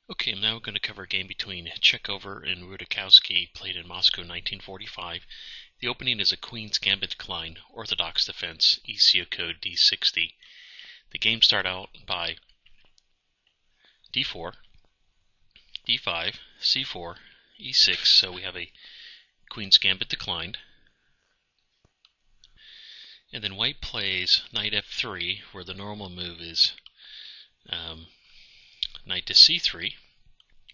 Okay, I'm now going to cover a game between Checkover and Rudakowsky, played in Moscow 1945. The opening is a Queen's Gambit decline, orthodox defense, ECO code D60. The game start out by D4, D5, C4, E6, so we have a Queen's Gambit declined. And then white plays knight F3, where the normal move is knight to C3.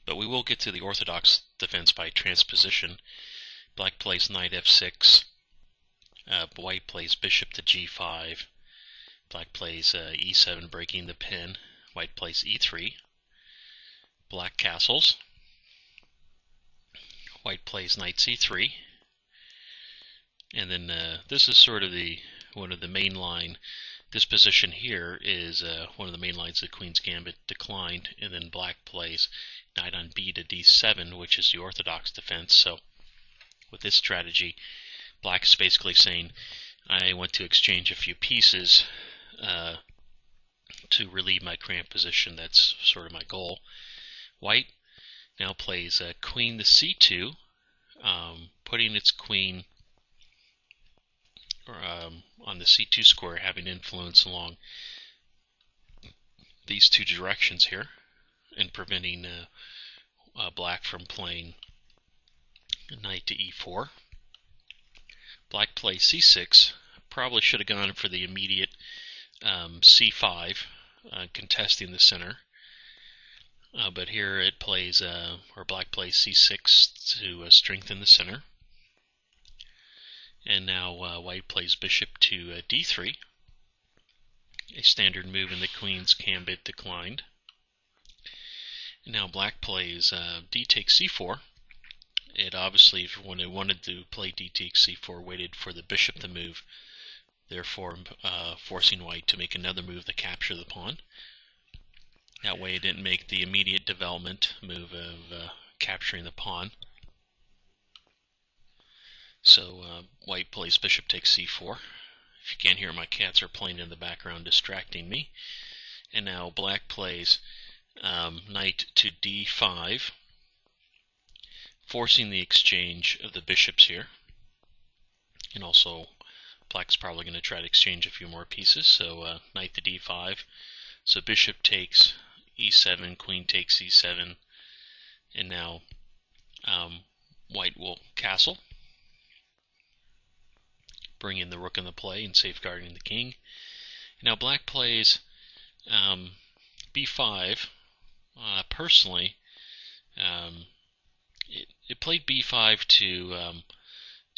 But we will get to the orthodox defense by transposition. Black plays knight F6. White plays bishop to G5. Black plays E7, breaking the pin. White plays E3. Black castles. White plays knight C3. And then this is sort of one of the main line. This position here is one of the main lines of the Queen's Gambit declined, and then black plays knight on B to D7, which is the orthodox defense. So with this strategy, black is basically saying, I want to exchange a few pieces to relieve my cramped position. That's sort of my goal. White now plays queen to C2, putting its queen on the C2 square, having influence along these two directions here, and preventing black from playing knight to E4. Black plays C6. Probably should have gone for the immediate C5, contesting the center. But here it plays, or black plays C6 to strengthen the center. And now white plays bishop to D3, a standard move in the Queen's Gambit declined. And now black plays D takes C4. It obviously, when it wanted to play D takes C4, waited for the bishop to move, therefore forcing white to make another move to capture the pawn. That way it didn't make the immediate development move of capturing the pawn. So white plays bishop takes C4. If you can't hear, my cats are playing in the background, distracting me. And now black plays knight to D5, forcing the exchange of the bishops here. And also, black's probably going to try to exchange a few more pieces. So knight to D5. So bishop takes E7, queen takes E7, and now white will castle, bringing the rook into play and safeguarding the king. Now black plays B5. Personally, it played B5 to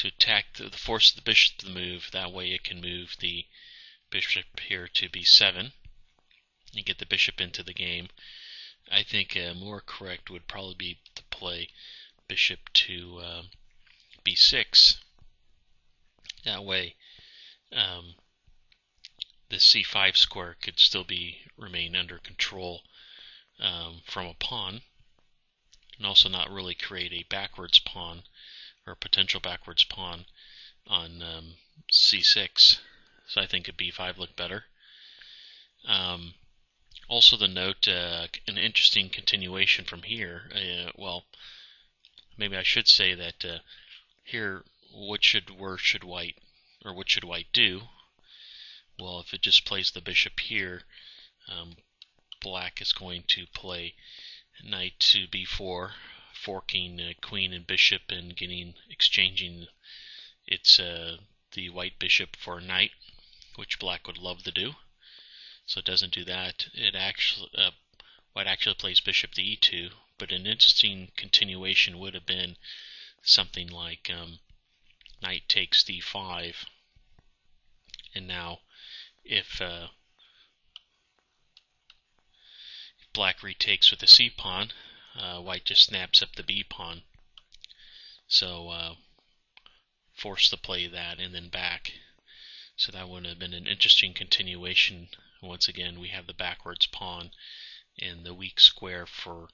attack the force of the bishop to the move. That way it can move the bishop here to B7 and get the bishop into the game. I think more correct would probably be to play bishop to B6. That way the C5 square could still remain under control from a pawn, and also not really create a backwards pawn or a potential backwards pawn on C6. So I think a B5 looked better. Also the note, an interesting continuation from here. Well, maybe I should say that here, what should white do? Well, if it just plays the bishop here, black is going to play knight to B4, forking queen and bishop and exchanging the white bishop for a knight, which black would love to do. So it doesn't do that. White actually plays bishop to E2, but an interesting continuation would have been something like knight takes D5, and now if black retakes with the C pawn, white just snaps up the B pawn. So forced to play that and then back. So that would have been an interesting continuation. Once again, we have the backwards pawn and the weak square for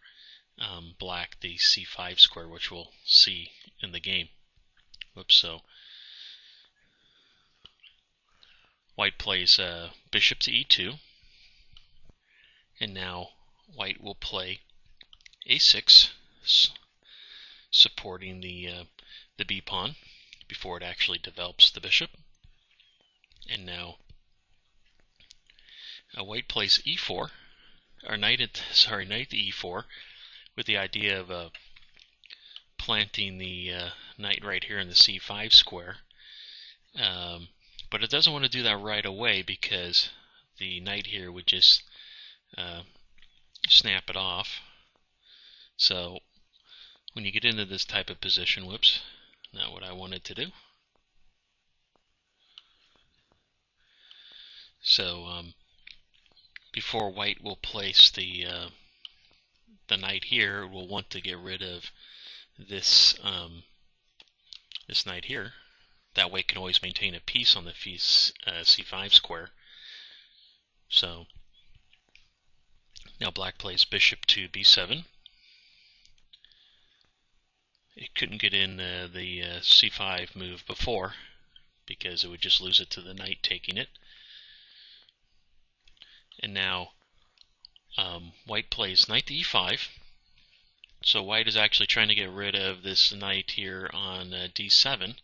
black, the C5 square, which we'll see in the game. Whoops, so white plays bishop to E2, and now white will play a6, supporting the b pawn before it actually develops the bishop. And now white plays e4, or knight to e4, with the idea of planting the knight right here in the c5 square. But it doesn't want to do that right away because the knight here would just snap it off. So when you get into this type of position, whoops, not what I wanted to do. So before white will place the knight here, we'll want to get rid of this this knight here. That way it can always maintain a piece on the c5 square. So now black plays bishop to b7. It couldn't get in the c5 move before because it would just lose it to the knight taking it. And now white plays knight to e5. So white is actually trying to get rid of this knight here on d7.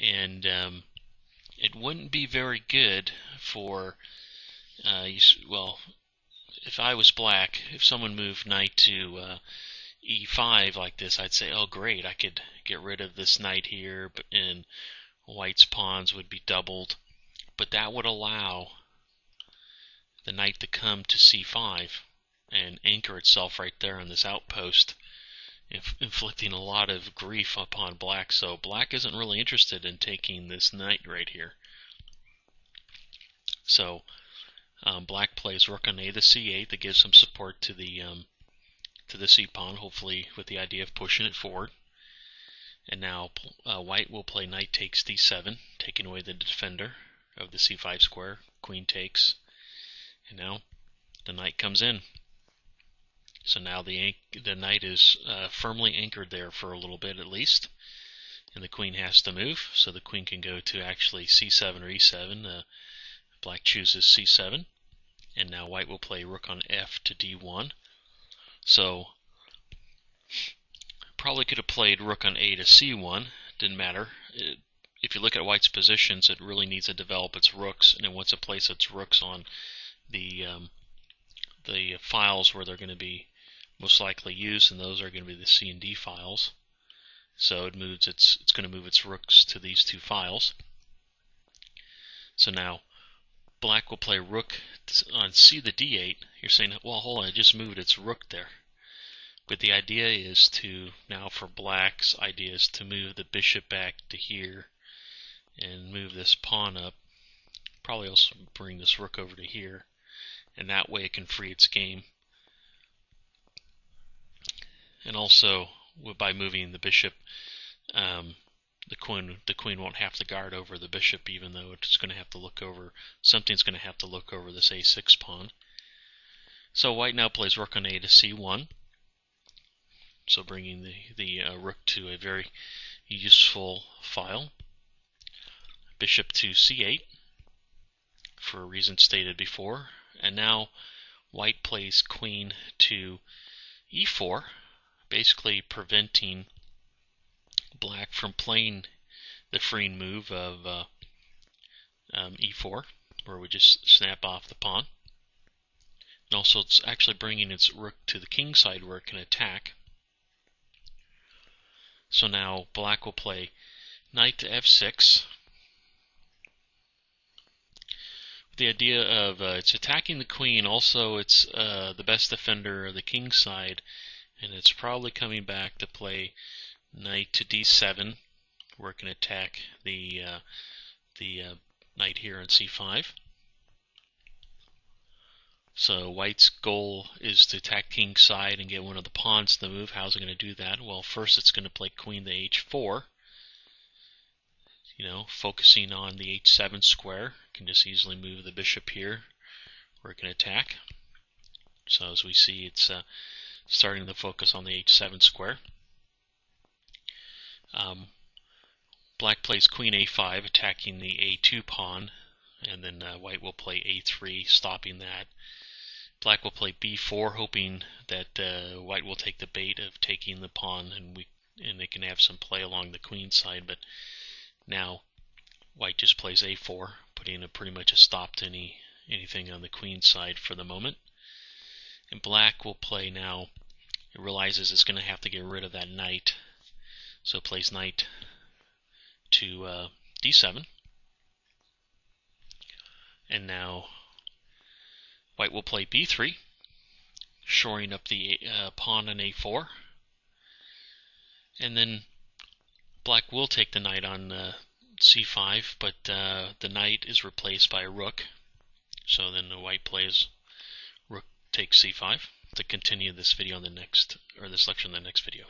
And it wouldn't be very good for, well, if I was black, if someone moved knight to e5 like this, I'd say, oh great, I could get rid of this knight here, and white's pawns would be doubled. But that would allow the knight to come to c5 and anchor itself right there on this outpost, inflicting a lot of grief upon black. So black isn't really interested in taking this knight right here. So black plays rook on a to c8. That gives some support to the c pawn, hopefully with the idea of pushing it forward. And now white will play knight takes d7, taking away the defender of the c5 square. Queen takes, and now the knight comes in. So now the knight is firmly anchored there for a little bit at least, and the queen has to move. So the queen can go to actually c7 or e7. Black chooses c7, and now white will play rook on f to d1. So probably could have played rook on a to c1. Didn't matter. If you look at white's positions, it really needs to develop its rooks, and it wants to place its rooks on the files where they're going to be most likely used, and those are going to be the C and D files. So it moves it's going to move its rooks to these two files. So now black will play rook on c to d8. You're saying, well, hold on, I just moved its rook there. But the idea is to, now for black's idea is to move the bishop back to here and move this pawn up. Probably also bring this rook over to here, and that way it can free its game. And also by moving the bishop, the queen won't have to guard over the bishop, even though it's going to have to look over, something's going to have to look over this a6 pawn. So white now plays rook on a to c1, so bringing the rook to a very useful file. Bishop to c8 for a reason stated before, and now white plays queen to e4, basically preventing black from playing the freeing move of e4, where we just snap off the pawn. And also it's actually bringing its rook to the king side where it can attack. So now black will play knight to f6. The idea of it's attacking the queen, also it's the best defender of the king side, and it's probably coming back to play knight to d7, where it can attack the knight here on c5. So white's goal is to attack king side and get one of the pawns to move. How's it going to do that? Well, first it's going to play queen to h4. You know, focusing on the h7 square, can just easily move the bishop here where it can attack. So as we see, it's starting to focus on the h7 square. Black plays queen a5, attacking the a2 pawn, and then white will play a3, stopping that. Black will play b4, hoping that white will take the bait of taking the pawn, and they can have some play along the queen side. But now white just plays a4, putting pretty much a stop to anything on the queen side for the moment. And black will play now. It realizes it's going to have to get rid of that knight, so it plays knight to d7. And now white will play b3, shoring up the pawn on a4. And then black will take the knight on c5, but the knight is replaced by a rook. So then the white plays rook takes c5. To continue this video on the next, or this lecture in the next video.